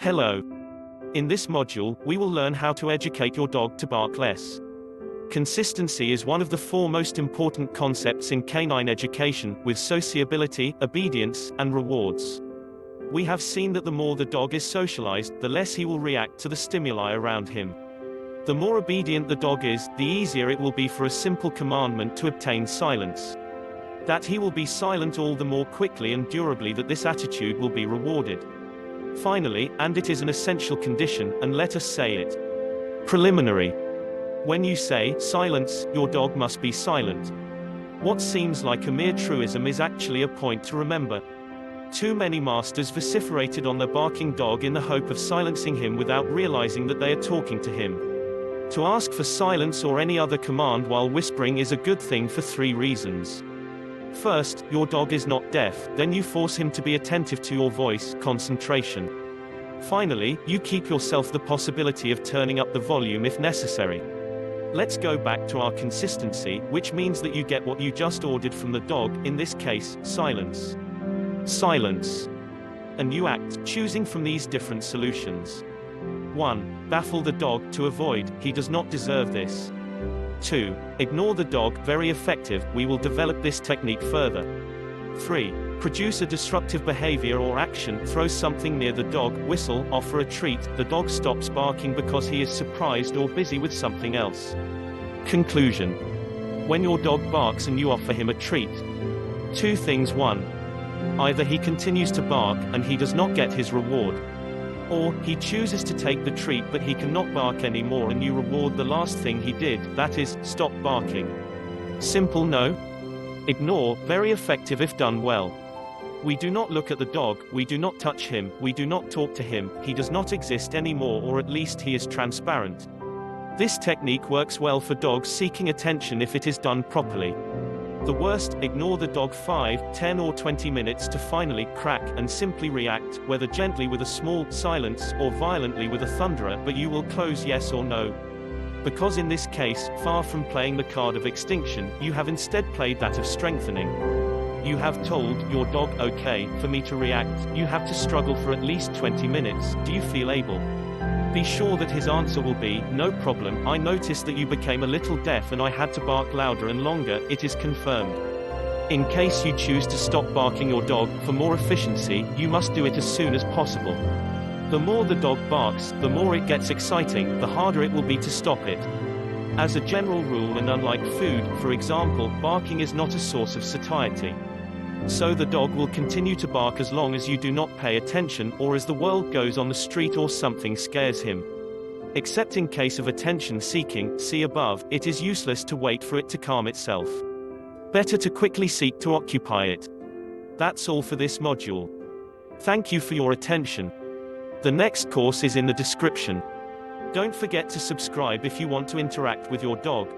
Hello. In this module, we will learn how to educate your dog to bark less. Consistency is one of the four most important concepts in canine education, with sociability, obedience, and rewards. We have seen that the more the dog is socialized, the less he will react to the stimuli around him. The more obedient the dog is, the easier it will be for a simple commandment to obtain silence. That he will be silent all the more quickly and durably that this attitude will be rewarded. Finally, and it is an essential condition, and let us say it. Preliminary. When you say, silence, your dog must be silent. What seems like a mere truism is actually a point to remember. Too many masters vociferated on their barking dog in the hope of silencing him without realizing that they are talking to him. To ask for silence or any other command while whispering is a good thing for three reasons. First, your dog is not deaf, then you force him to be attentive to your voice, concentration. Finally, you keep yourself the possibility of turning up the volume if necessary. Let's go back to our consistency, which means that you get what you just ordered from the dog, in this case, silence. Silence. And you act, choosing from these different solutions. 1. Baffle the dog, to avoid, he does not deserve this. 2. Ignore the dog, very effective, we will develop this technique further. 3. Produce a disruptive behavior or action, throw something near the dog, whistle, offer a treat, the dog stops barking because he is surprised or busy with something else. Conclusion. When your dog barks and you offer him a treat. Two things: 1. Either he continues to bark, and he does not get his reward. Or, he chooses to take the treat but he cannot bark anymore and you reward the last thing he did, that is, stop barking. Simple, no? Ignore, very effective if done well. We do not look at the dog, we do not touch him, we do not talk to him, he does not exist anymore, or at least he is transparent. This technique works well for dogs seeking attention if it is done properly. The worst, ignore the dog 5, 10 or 20 minutes to finally crack and simply react, whether gently with a small silence or violently with a thunderer, but you will close yes or no. Because in this case, far from playing the card of extinction, you have instead played that of strengthening. You have told your dog, okay, for me to react, you have to struggle for at least 20 minutes, do you feel able? Be sure that his answer will be, no problem, I noticed that you became a little deaf and I had to bark louder and longer, it is confirmed. In case you choose to stop barking your dog, for more efficiency, you must do it as soon as possible. The more the dog barks, the more it gets exciting, the harder it will be to stop it. As a general rule, and unlike food, for example, barking is not a source of satiety. So the dog will continue to bark as long as you do not pay attention, or as the world goes on the street or something scares him. Except in case of attention seeking, see above, it is useless to wait for it to calm itself. Better to quickly seek to occupy it. That's all for this module. Thank you for your attention. The next course is in the description. Don't forget to subscribe if you want to interact with your dog.